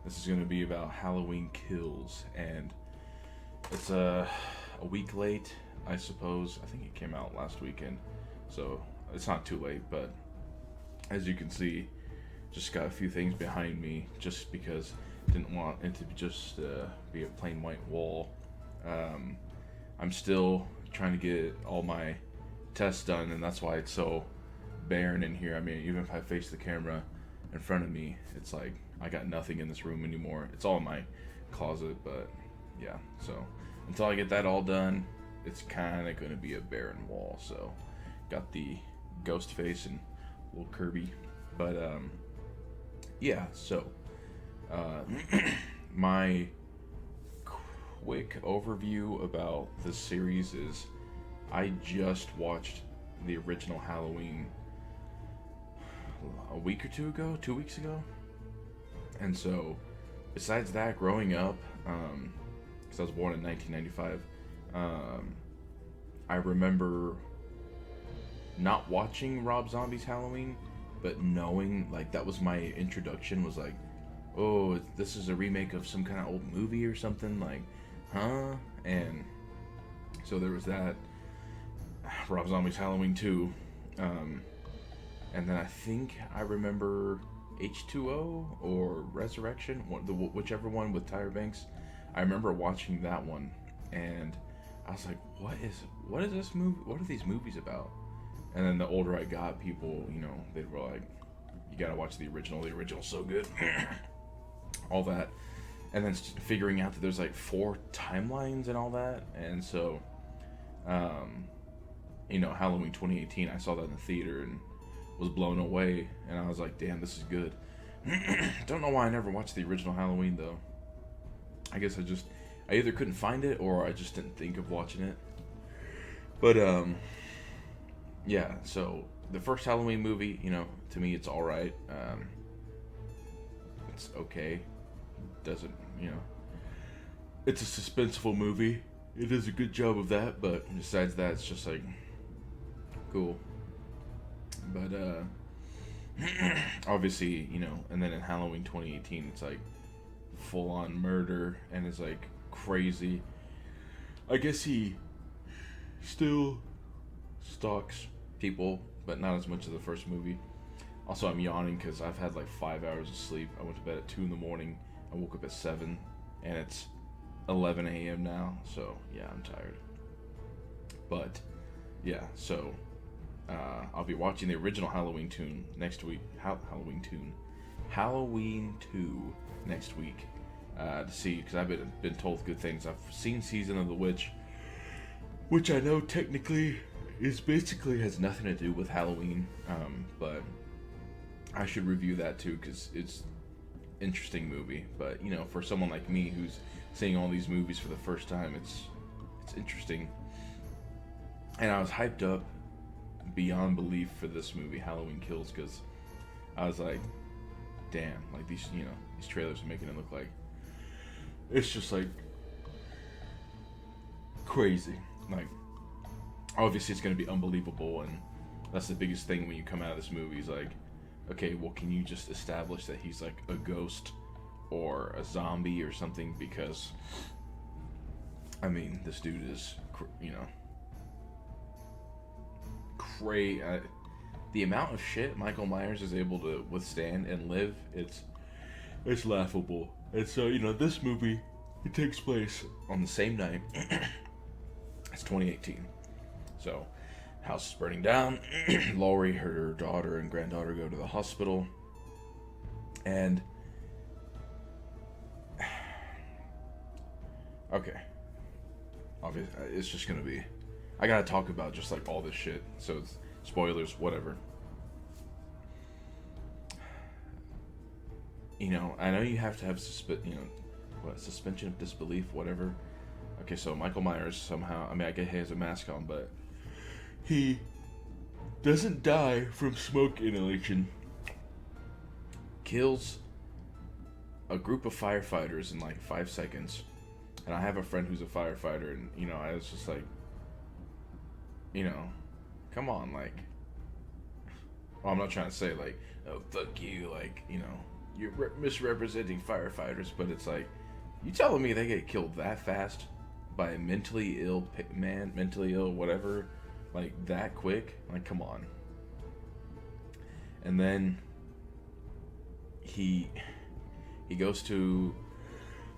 This is going to be about Halloween Kills, and it's a week late, I suppose. I think it came out last weekend, so it's not too late. But as you can see, just got a few things behind me, just because I didn't want it to just be a plain white wall. Um, I'm still trying to get all my tests done, and that's why it's so barren in here. I mean, even if I face the camera in front of me, it's like I got nothing in this room anymore. It's all in my closet, but yeah. So until I get that all done, it's kind of going to be a barren wall. So got the ghost face and little Kirby, but yeah. So uh, my quick overview about this series is I just watched the original Halloween a week or two ago, 2 weeks ago. And so, besides that, growing up, because I was born in 1995, I remember not watching Rob Zombie's Halloween, but knowing, like, that was my introduction, was like, oh, this is a remake of some kind of old movie or something, like, huh? And so there was that. Rob Zombie's Halloween 2. Um, and then I think I remember H2O or Resurrection, whichever one with Tyra Banks. I remember watching that one, and I was like, what is this movie? What are these movies about? And then the older I got, people, they were like, you gotta watch the original. The original's so good. All that. And then figuring out that there's like 4 timelines and all that. And so, Halloween 2018, I saw that in the theater and was blown away. And I was like, damn, this is good. Don't know why I never watched the original Halloween, though. I guess I either couldn't find it or I just didn't think of watching it. But, yeah, so the first Halloween movie, to me, it's alright. It's okay. Doesn't, it's a suspenseful movie. It does a good job of that, but besides that, it's just like, cool. But, obviously, and then in Halloween 2018, it's like full on murder and it's like crazy. I guess he still stalks people, but not as much as the first movie. Also, I'm yawning because I've had like 5 hours of sleep. I went to bed at 2 in the morning. I woke up at 7, and it's 11 a.m. now, so yeah, I'm tired. But yeah, so I'll be watching the original Halloween tune next week. Halloween 2 next week to see, because I've been told good things. I've seen Season of the Witch, which I know technically has nothing to do with Halloween, but I should review that too because it's interesting movie. But for someone like me who's seeing all these movies for the first time, it's interesting. And I was hyped up beyond belief for this movie, Halloween Kills, because I was like, damn, like these trailers are making it look like it's just like crazy. Like, obviously it's gonna be unbelievable, and that's the biggest thing when you come out of this movie is like, okay, well, can you just establish that he's like a ghost or a zombie or something? Because I mean, this dude is crazy. The amount of shit Michael Myers is able to withstand and live, it's laughable. And so, this movie, it takes place on the same night. It's 2018. So, house is burning down. Laurie, her daughter and granddaughter go to the hospital. And okay. Obviously, it's just gonna be, I gotta talk about just like all this shit. So it's spoilers, whatever. I know you have to have suspension of disbelief, whatever. Okay, so Michael Myers somehow, I mean, I get he has a mask on, but he doesn't die from smoke inhalation. Kills a group of firefighters in like 5 seconds. And I have a friend who's a firefighter, and I was just like, come on, like, well, I'm not trying to say like, oh, fuck you, like, you're misrepresenting firefighters, but it's like, you telling me they get killed that fast by a mentally ill man, mentally ill, whatever, like that quick? Like, come on. And then he goes to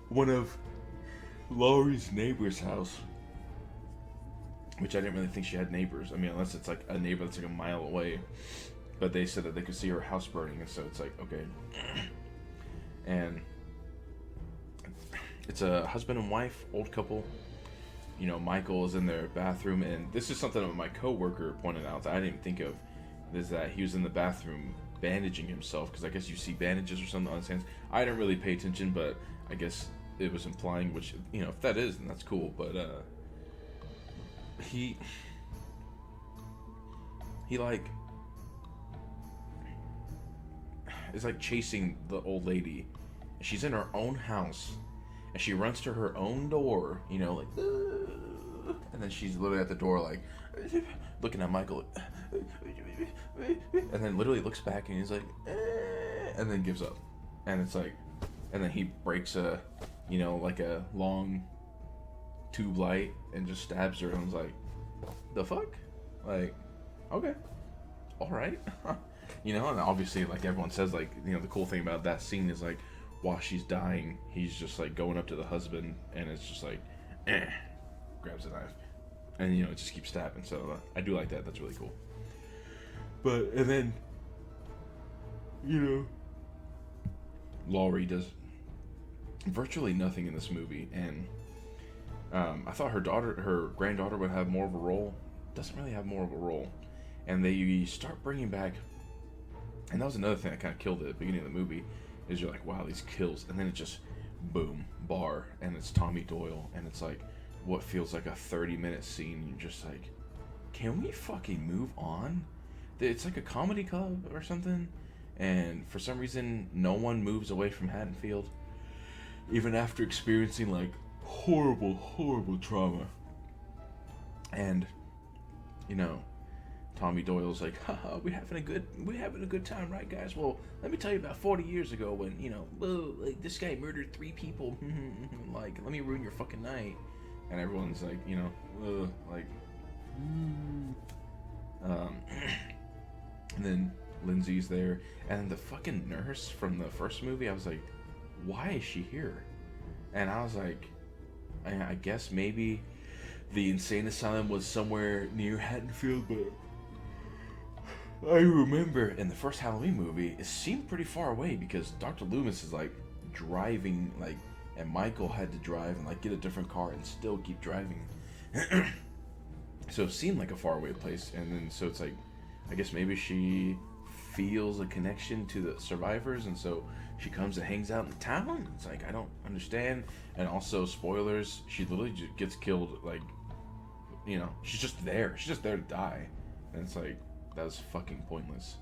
one of Laurie's neighbor's house, which I didn't really think she had neighbors. I mean, unless it's like a neighbor that's like a mile away. But they said that they could see her house burning, and so it's like, okay. And it's a husband and wife, old couple. You know, Michael is in their bathroom, and this is something that my coworker pointed out that I didn't even think of, is that he was in the bathroom bandaging himself, because I guess you see bandages or something on his hands. I didn't really pay attention, but I guess it was implying, which, you know, if that is, then that's cool. But he like is like chasing the old lady. She's in her own house, and she runs to her own door, you know, like, and then she's literally at the door, like, looking at Michael, and then literally looks back, and he's like, and then gives up. And it's like, and then he breaks a, you know, like a long tube light and just stabs her, and I was like, the fuck? Like, okay, all right. You know, and obviously, like everyone says, like, you know, the cool thing about that scene is, like, while she's dying, he's just like going up to the husband, and it's just like, grabs a knife, and, you know, it just keeps stabbing. So I do like that. That's really cool. But, and then, you know, Laurie does virtually nothing in this movie, and I thought her granddaughter would have more of a role. Doesn't really have more of a role, and they start bringing back. And that was another thing that kind of killed it at the beginning of the movie, is you're like, wow, these kills. And then it just, boom, bar, and it's Tommy Doyle. And it's like, what feels like a 30-minute scene. And you're just like, can we fucking move on? It's like a comedy club or something. And for some reason, no one moves away from Haddonfield. Even after experiencing, like, horrible, horrible trauma. And, you know, Tommy Doyle's like, haha, we're having a good time, right, guys? Well, let me tell you about 40 years ago when, you know, like, this guy murdered 3 people. Like, let me ruin your fucking night. And everyone's like, you know, like, and then Lindsay's there, and the fucking nurse from the first movie, I was like, why is she here? And I was like, I guess maybe the insane asylum was somewhere near Haddonfield, but I remember in the first Halloween movie, it seemed pretty far away, because Dr. Loomis is like driving, like, and Michael had to drive and like get a different car and still keep driving. So it seemed like a far away place, and then so it's like, I guess maybe she feels a connection to the survivors, and so she comes and hangs out in town. It's like, I don't understand. And also, spoilers, she literally just gets killed, like, you know, she's just there to die, and it's like, that was fucking pointless.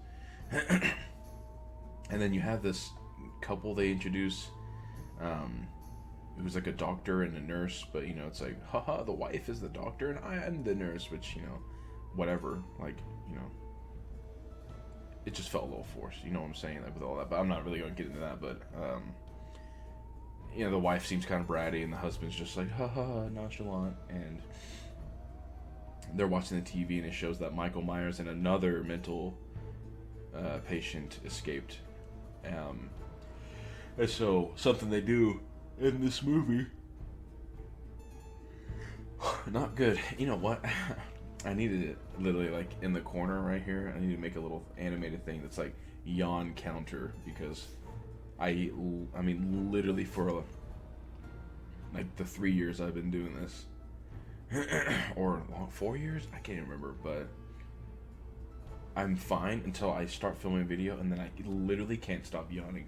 And then you have this couple they introduce, who's like a doctor and a nurse, but, you know, it's like, haha, the wife is the doctor and I am the nurse, which, you know, whatever, like, you know, it just felt a little forced, you know what I'm saying, like, with all that, but I'm not really going to get into that. But, you know, the wife seems kind of bratty, and the husband's just like, haha, nonchalant, and they're watching the TV, and it shows that Michael Myers and another mental patient escaped. And so, something they do in this movie, not good. You know what? I needed it literally, like, in the corner right here. I need to make a little animated thing that's like yawn counter, because I mean, literally for like the 3 years I've been doing this, or 4 years, I can't even remember, but I'm fine until I start filming a video, and then I literally can't stop yawning.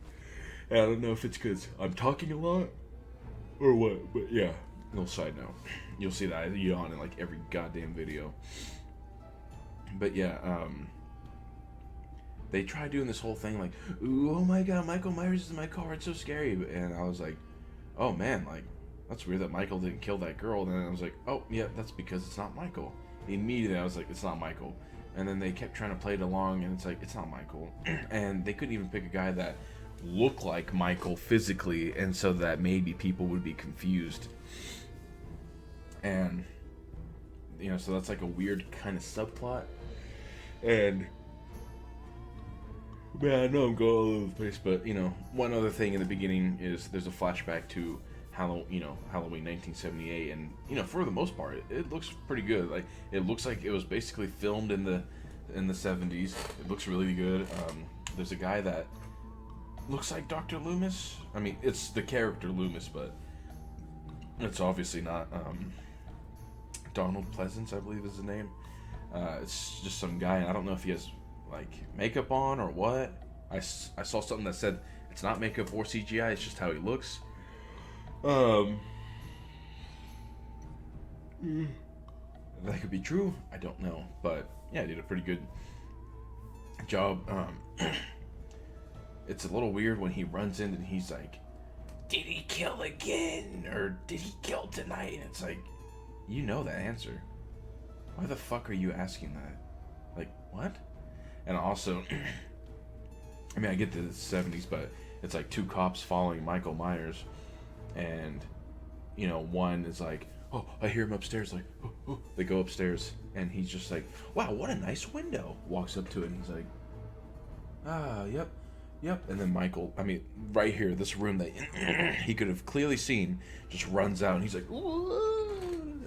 And I don't know if it's because I'm talking a lot or what, but yeah. Little side note, you'll see that I yawn in like every goddamn video. But yeah, they try doing this whole thing like, ooh, oh my god, Michael Myers is in my car, it's so scary. And I was like, oh man, like, that's weird that Michael didn't kill that girl. And then I was like, oh yeah, that's because it's not Michael. Immediately I was like, it's not Michael. And then they kept trying to play it along, and it's like, it's not Michael. And they couldn't even pick a guy that look like Michael physically, and so that maybe people would be confused. And so that's like a weird kind of subplot. And man, I know I'm going all over the place, but one other thing in the beginning is there's a flashback to Halloween 1978, and for the most part, it looks pretty good. Like, it looks like it was basically filmed in the 70s. It looks really good. There's a guy that looks like Dr. Loomis. I mean, it's the character Loomis, but it's obviously not. Donald Pleasance, I believe is his name. It's just some guy, and I don't know if he has like makeup on or what. I saw something that said it's not makeup or CGI, it's just how he looks. That could be true, I don't know, but yeah, I did a pretty good job. It's a little weird when he runs in and he's like, did he kill again, or did he kill tonight? And it's like, you know that answer. Why the fuck are you asking that? Like, what? And also, I mean, I get the 70s, but it's like two cops following Michael Myers, and one is like, oh, I hear him upstairs, like, oh, oh. They go upstairs, and he's just like, wow, what a nice window. Walks up to it, and he's like, yep. And then Michael, I mean, right here, this room that he could have clearly seen, just runs out, and he's like, whoa.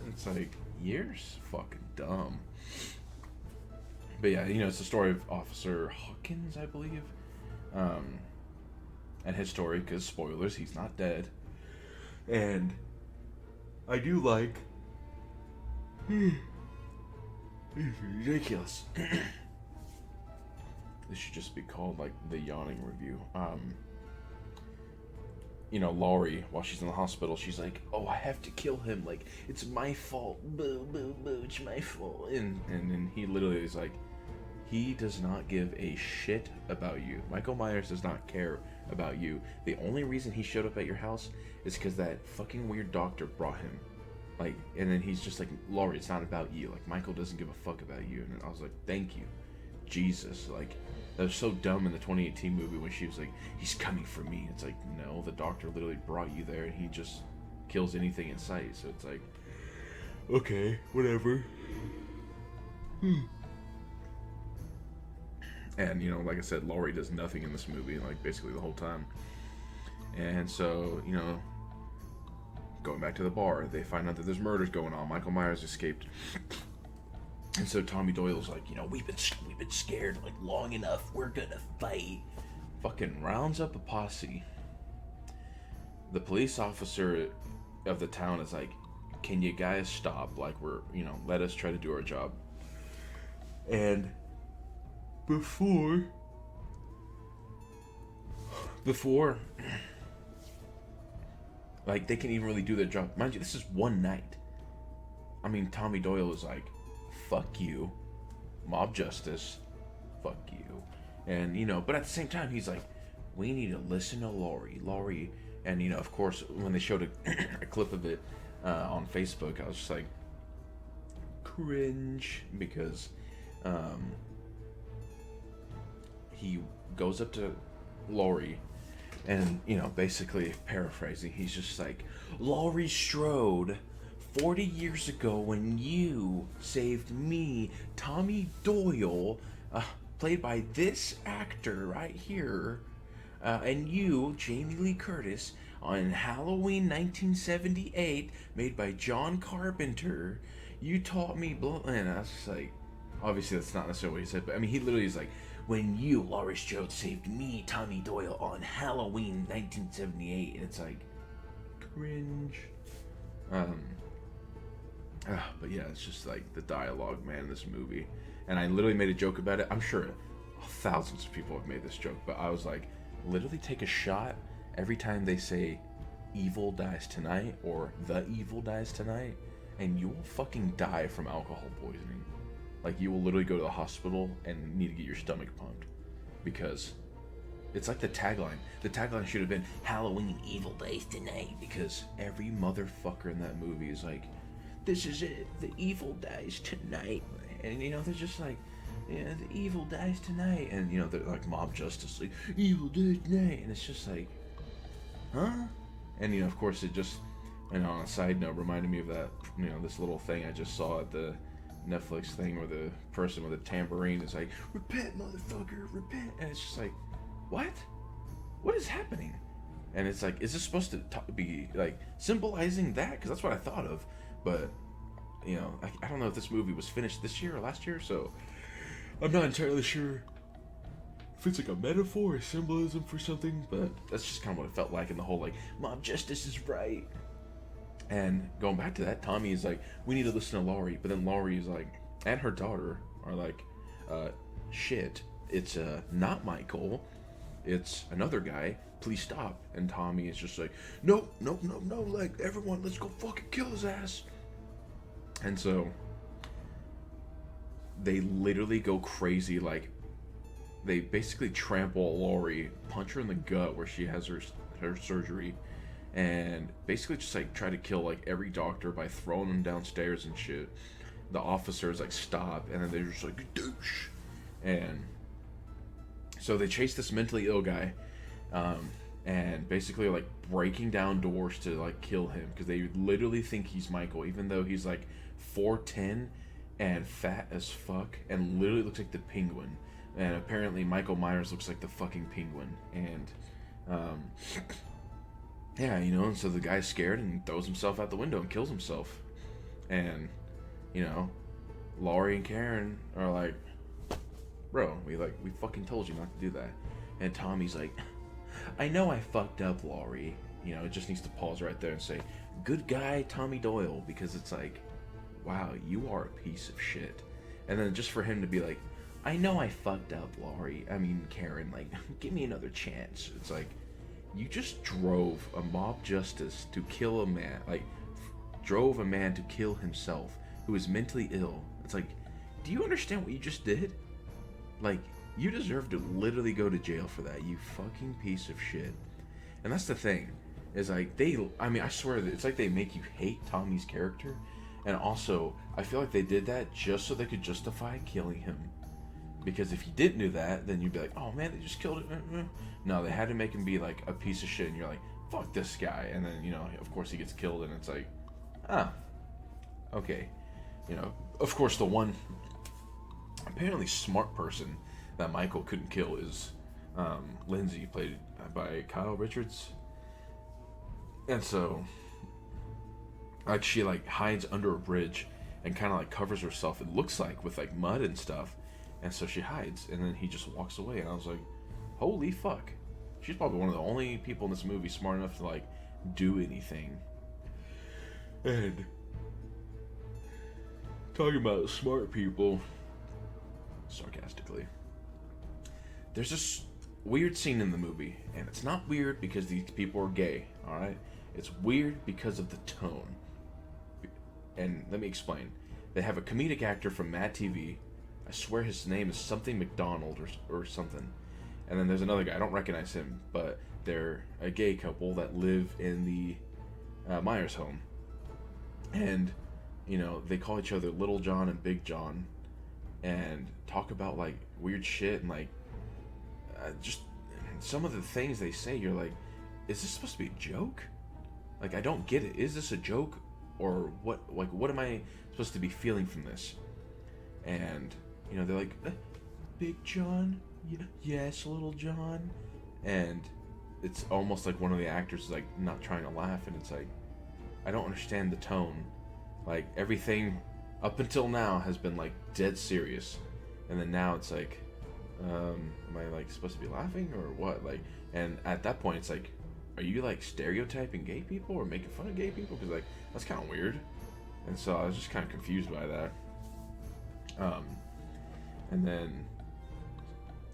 It's like, you're fucking dumb. But yeah, it's the story of Officer Hawkins, I believe, and his story, because spoilers, he's not dead. And I do like, this is ridiculous. This should just be called like the yawning review. Laurie, while she's in the hospital, she's like, oh, I have to kill him, like, it's my fault, boo, boo, boo, it's my fault. And he literally is like, he does not give a shit about you. Michael Myers does not care about you. The only reason he showed up at your house is because that fucking weird doctor brought him. Like, and then he's just like, Laurie, it's not about you. Like, Michael doesn't give a fuck about you. And I was like, thank you, Jesus. Like, that was so dumb in the 2018 movie when she was like, he's coming for me. It's like, no, the doctor literally brought you there, and he just kills anything in sight. So it's like, okay, whatever. And, like I said, Laurie does nothing in this movie, like, basically the whole time. And so, going back to the bar, they find out that there's murders going on. Michael Myers escaped. And so Tommy Doyle's like, we've been scared, like, long enough. We're gonna fight. Fucking rounds up a posse. The police officer of the town is like, can you guys stop? Like, we're, let us try to do our job. And before, like, they can even really do their job. Mind you, this is one night. I mean, Tommy Doyle is like, fuck you, mob justice, fuck you. And, but at the same time, he's like, we need to listen to Laurie. And, of course, when they showed a clip of it on Facebook, I was just like, cringe, because he goes up to Laurie and, basically paraphrasing, he's just like, Laurie Strode, 40 years ago when you saved me, Tommy Doyle, played by this actor right here, and you, Jamie Lee Curtis, on Halloween 1978, made by John Carpenter, you taught me and I was just like, obviously that's not necessarily what he said, but I mean, he literally is like, when you, Laurie Strode, saved me, Tommy Doyle, on Halloween 1978, and it's like, cringe. But yeah, it's just like the dialogue, man, in this movie. And I literally made a joke about it. I'm sure thousands of people have made this joke, but I was like, literally take a shot every time they say evil dies tonight or the evil dies tonight, and you will fucking die from alcohol poisoning. Like, you will literally go to the hospital and need to get your stomach pumped, because it's like the tagline. The tagline should have been Halloween evil dies tonight, because every motherfucker in that movie is like, this is it, the evil dies tonight. And they're just like, yeah, the evil dies tonight, and you know they're like mob justice, like evil dies tonight, and it's just like, huh? And you know, of course, it just, and on a side note, reminded me of that, you know, this little thing I just saw at the Netflix thing where the person with a tambourine is like, repent, motherfucker, repent, and it's just like, what? What is happening? And it's like, is this supposed to be like symbolizing that? Because that's what I thought of, but you know, I don't know if this movie was finished this year or last year, so I'm not entirely sure if it's like a metaphor or symbolism for something, but that's just kind of what it felt like in the whole like mob justice is right. And going back to that, Tommy is like, we need to listen to Laurie, but then Laurie is like, and her daughter are like, shit, it's not Michael, it's another guy. Please stop. And Tommy is just like, no, like everyone, let's go fucking kill his ass. And so they literally go crazy, like they basically trample Laurie, punch her in the gut where she has her surgery, and basically just like try to kill like every doctor by throwing them downstairs and shit. The officers like stop, and then they're just like douche, and so they chase this mentally ill guy, and basically like breaking down doors to like kill him because they literally think he's Michael, even though he's like 4'10" and fat as fuck and literally looks like the Penguin. And apparently Michael Myers looks like the fucking Penguin. And yeah, you know, and so the guy's scared and throws himself out the window and kills himself. And you know, Laurie and Karen are like, bro, we fucking told you not to do that. And Tommy's like, I know I fucked up, Laurie. You know, it just needs to pause right there and say, good guy, Tommy Doyle, because it's like, wow, you are a piece of shit. And then just for him to be like, I know I fucked up, Laurie. I mean, Karen, like, give me another chance. It's like, you just drove a mob justice to kill a man, like, drove a man to kill himself who is mentally ill. It's like, do you understand what you just did? Like, you deserve to literally go to jail for that, you fucking piece of shit. And that's the thing, is like, I swear that it's like they make you hate Tommy's character. And also, I feel like they did that just so they could justify killing him. Because if you didn't do that, then you'd be like, oh man, they just killed it. No, they had to make him be like a piece of shit, and you're like, fuck this guy. And then, you know, of course he gets killed, and it's like, okay. You know, of course the one apparently smart person that Michael couldn't kill is Lindsay, played by Kyle Richards. And so, like, she like hides under a bridge and kind of like covers herself, it looks like, with like mud and stuff. And so she hides, and then he just walks away, and I was like, holy fuck. She's probably one of the only people in this movie smart enough to like do anything. And talking about smart people, sarcastically, there's this weird scene in the movie, and it's not weird because these people are gay, alright? It's weird because of the tone. And let me explain. They have a comedic actor from Mad TV. I swear his name is something McDonald or something. And then there's another guy, I don't recognize him, but they're a gay couple that live in the Myers home. And, you know, they call each other Little John and Big John, and talk about like weird shit, and like just some of the things they say, you're like, is this supposed to be a joke? Like, I don't get it. Is this a joke, or what? Like, what am I supposed to be feeling from this? And, you know, they're like, Big John? Yes, Little John? And it's almost like one of the actors is like not trying to laugh, and it's like, I don't understand the tone. Like, everything up until now has been like dead serious, and then now it's like, am I like supposed to be laughing or what? Like, and at that point it's like, are you like stereotyping gay people or making fun of gay people? Because like, that's kind of weird. And so I was just kind of confused by that. And then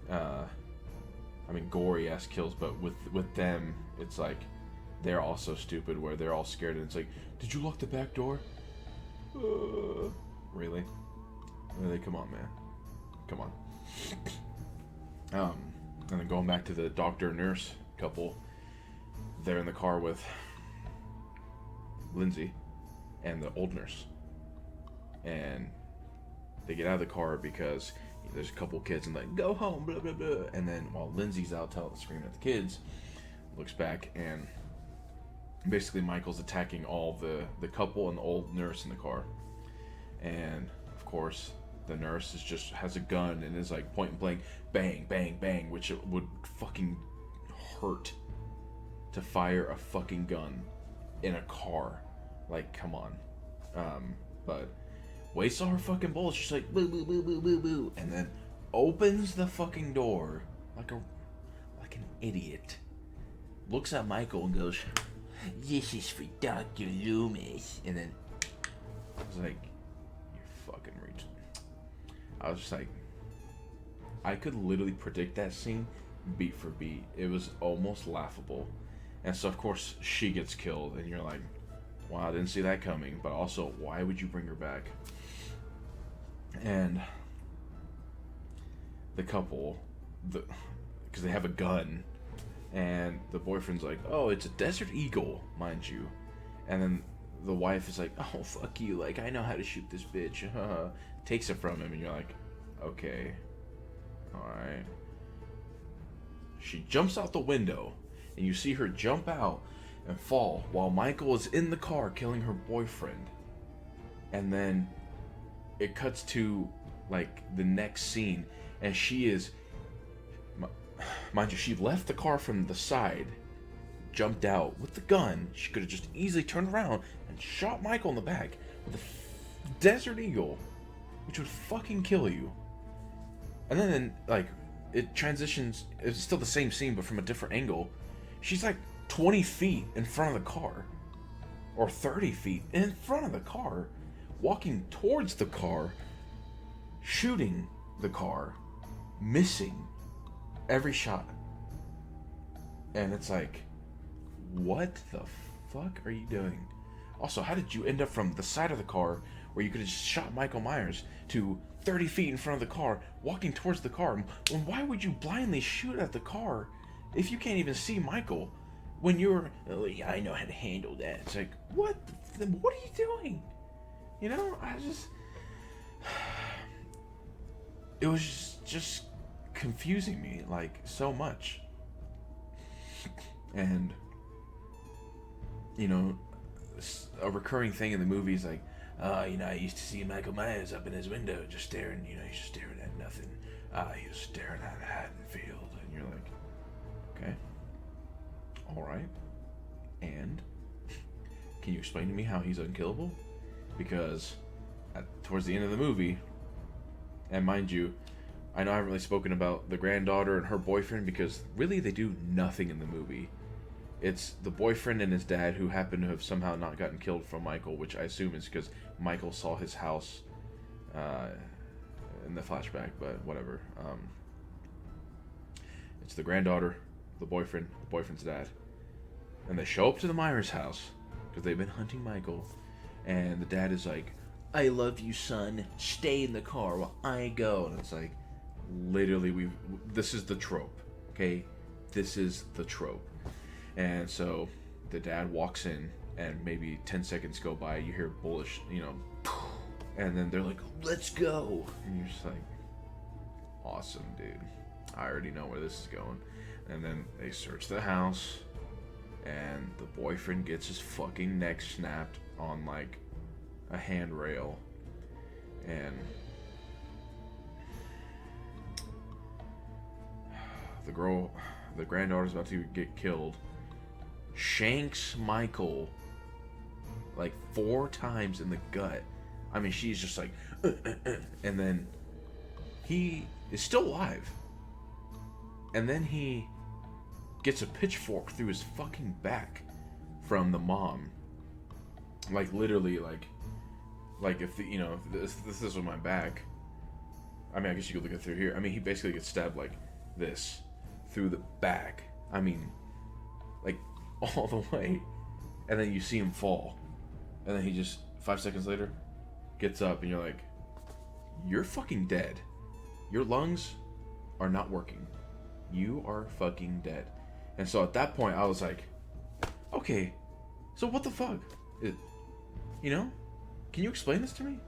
I mean, gory ass kills, but with them it's like they're also stupid, where they're all scared, and it's like, did you lock the back door? Really? Come on, man. Come on. And then going back to the doctor-nurse couple, they're in the car with Lindsay and the old nurse. And they get out of the car because there's a couple kids and like, go home, blah, blah, blah. And then while Lindsay's out screaming at the kids, looks back and basically Michael's attacking all the couple and the old nurse in the car. And of course, the nurse has a gun and is like point blank, bang, bang, bang, which it would fucking hurt to fire a fucking gun in a car. Like, come on. But wastes all her fucking bullets. She's like, boo, boo, boo, boo, boo, boo, and then opens the fucking door like an idiot. Looks at Michael and goes, "This is for Dr. Loomis." And then I was like, "You fucking reach." I was just like, I could literally predict that scene beat for beat. It was almost laughable. And so of course she gets killed, and you're like, wow, I didn't see that coming. But also, why would you bring her back? And the couple, because they have a gun, and the boyfriend's like, oh, it's a Desert Eagle, mind you. And then the wife is like, oh, fuck you, like, I know how to shoot this bitch. Takes it from him, and you're like, okay, alright. She jumps out the window, and you see her jump out and fall while Michael is in the car killing her boyfriend. And then it cuts to like the next scene, and she is, mind you, she left the car from the side, jumped out with the gun. She could have just easily turned around and shot Michael in the back with a Desert Eagle, which would fucking kill you. And then like it transitions, it's still the same scene but from a different angle. She's like 20 feet in front of the car, or 30 feet in front of the car, walking towards the car, shooting the car, missing every shot. And it's like, what the fuck are you doing? Also, how did you end up from the side of the car where you could have just shot Michael Myers to 30 feet in front of the car, walking towards the car? And why would you blindly shoot at the car if you can't even see Michael? When you're, oh, yeah, I know how to handle that. It's like, what are you doing? You know, it was just confusing me, like, so much. And, you know, a recurring thing in the movie is like, you know, I used to see Michael Myers up in his window just staring, you know, he's just staring at nothing. He was staring at Haddonfield. And you're like, okay. Alright. And can you explain to me how he's unkillable? Because towards the end of the movie, and mind you, I know I haven't really spoken about the granddaughter and her boyfriend because really they do nothing in the movie. It's the boyfriend and his dad who happen to have somehow not gotten killed from Michael, which I assume is because Michael saw his house in the flashback, but whatever. It's the granddaughter, the boyfriend's dad. And they show up to the Myers house because they've been hunting Michael. And the dad is like, I love you, son. Stay in the car while I go. And it's like, literally, this is the trope, okay? This is the trope. And so the dad walks in, and maybe 10 seconds go by, you hear bullish, you know, and then they're like, let's go. And you're just like, awesome, dude. I already know where this is going. And then they search the house, and the boyfriend gets his fucking neck snapped on like a handrail, and the granddaughter's about to get killed, shanks Michael like 4 times in the gut. I mean, she's just like, and then he is still alive, and then he gets a pitchfork through his fucking back from the mom. Like, literally, like if the, you know, if this was my back, I mean, I guess you could look it through here. I mean, he basically gets stabbed like this through the back. I mean, like, all the way. And then you see him fall. And then he just, 5 seconds later, gets up, and you're like, you're fucking dead. Your lungs are not working. You are fucking dead. And so at that point, I was like, okay, so what the fuck? You know? Can you explain this to me?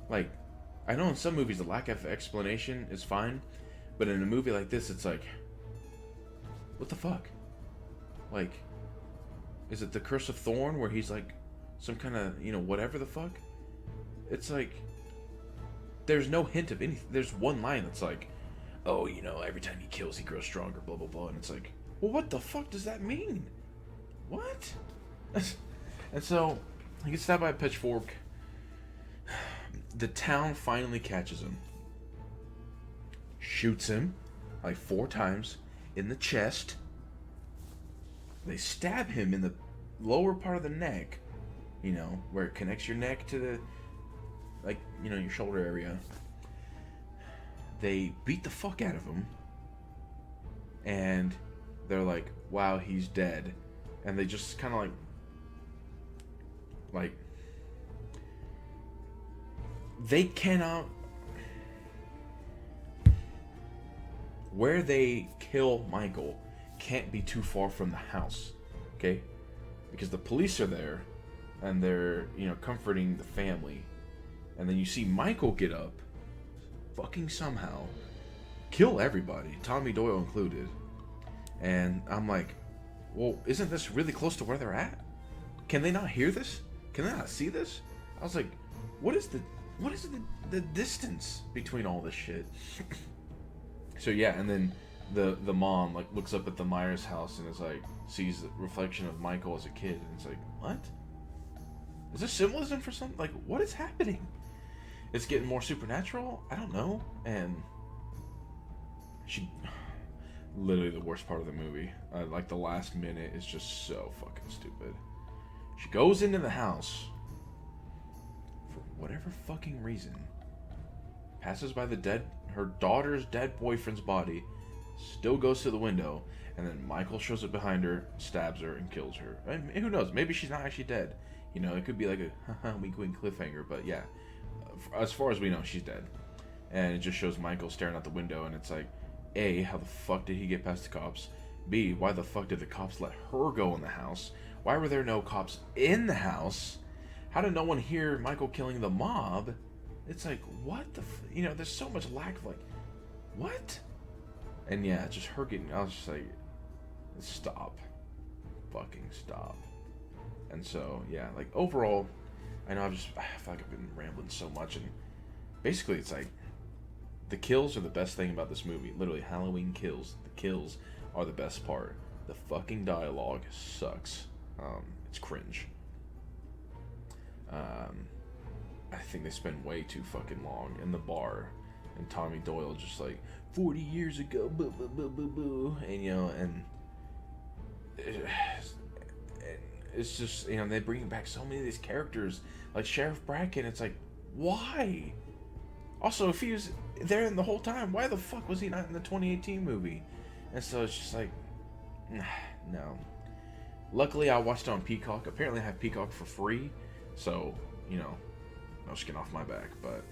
Like, I know in some movies the lack of explanation is fine, but in a movie like this, it's like, what the fuck? Like, is it the Curse of Thorn where he's like some kind of, whatever the fuck? It's like, there's no hint of anything. There's one line that's like, oh, every time he kills, he grows stronger, blah, blah, blah. And it's like, well, what the fuck does that mean? What? And so, he gets stabbed by a pitchfork. The town finally catches him. Shoots him like 4 times in the chest. They stab him in the lower part of the neck, where it connects your neck to the, your shoulder area. They beat the fuck out of him. And they're like, wow, he's dead. And they just kind of like, they cannot, where they kill Michael can't be too far from the house, okay? Because the police are there, and they're, comforting the family. And then you see Michael get up, fucking somehow, kill everybody, Tommy Doyle included. And I'm like, well, isn't this really close to where they're at? Can they not hear this? Can they not see this? I was like, what is the distance between all this shit? So yeah, and then the mom looks up at the Myers house and is like, sees the reflection of Michael as a kid, and it's like, what? Is this symbolism for something? Like, what is happening? It's getting more supernatural? I don't know. And literally the worst part of the movie, the last minute is just so fucking stupid. She goes into the house for whatever fucking reason, passes by her daughter's dead boyfriend's body, still goes to the window, and then Michael shows up behind her, stabs her, and kills her. And who knows? Maybe she's not actually dead. It could be like a wink cliffhanger, but yeah, as far as we know, she's dead. And it just shows Michael staring out the window, and it's like, A, how the fuck did he get past the cops? B, why the fuck did the cops let her go in the house? Why were there no cops in the house? How did no one hear Michael killing the mob? It's like, what the there's so much lack of what? And yeah, just her getting, I was just like, stop. Fucking stop. And so, yeah, overall, I know I feel like I've been rambling so much, and basically it's like, the kills are the best thing about this movie. Literally, Halloween kills. The kills are the best part. The fucking dialogue sucks. It's cringe. I think they spend way too fucking long in the bar, and Tommy Doyle just 40 years ago, boo boo boo boo boo, and it's just, they bring back so many of these characters, like Sheriff Bracken. It's like, why? Also, if he was there in the whole time, why the fuck was he not in the 2018 movie? And so it's just like, no. Luckily, I watched it on Peacock. Apparently, I have Peacock for free, so, no skin off my back. But,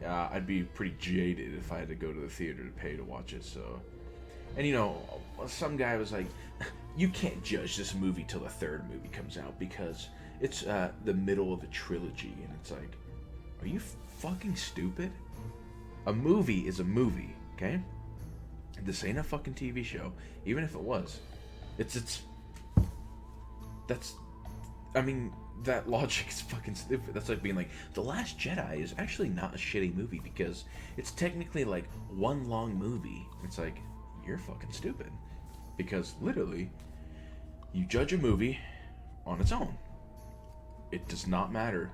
yeah, I'd be pretty jaded if I had to go to the theater to pay to watch it, so. And, some guy was like, you can't judge this movie till the 3rd movie comes out because it's the middle of a trilogy. And it's like, are you fucking stupid? A movie is a movie, okay? This ain't a fucking TV show. Even if it was. That logic is fucking stupid. That's like being like, The Last Jedi is actually not a shitty movie because it's technically one long movie. It's like, you're fucking stupid. Because literally, you judge a movie on its own. It does not matter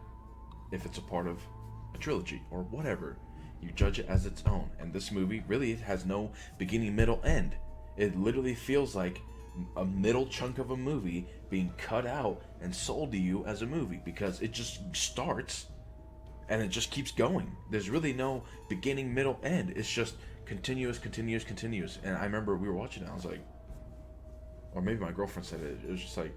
if it's a part of a trilogy or whatever. You judge it as its own. And this movie really has no beginning, middle, end. It literally feels like a middle chunk of a movie being cut out and sold to you as a movie, because it just starts and it just keeps going. There's really no beginning, middle, end. It's just continuous. And I remember we were watching it, I was like, or maybe my girlfriend said it, it was just like,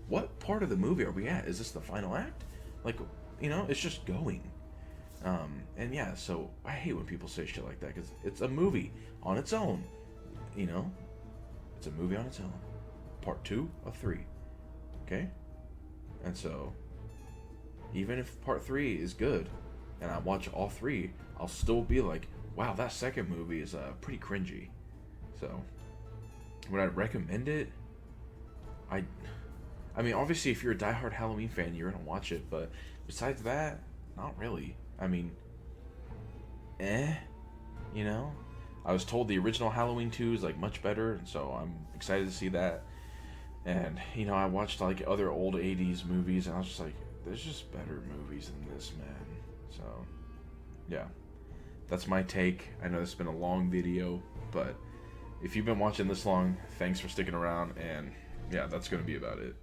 what part of the movie are we at? Is this the final act? It's just going. And yeah, so I hate when people say shit like that, because it's a movie on its own. It's a movie on its own. Part 2 of 3. Okay? And so, even if part 3 is good, and I watch all three, I'll still be like, wow, that second movie is pretty cringy. So, would I recommend it? I, I mean, obviously, if you're a diehard Halloween fan, you're gonna watch it. But besides that, not really. I mean, eh, you know. I was told the original Halloween 2 is like much better, and so I'm excited to see that. And I watched like other old '80s movies, and I was just like, there's just better movies than this, man. So, yeah, that's my take. I know this has been a long video, but if you've been watching this long, thanks for sticking around, and yeah, that's gonna be about it.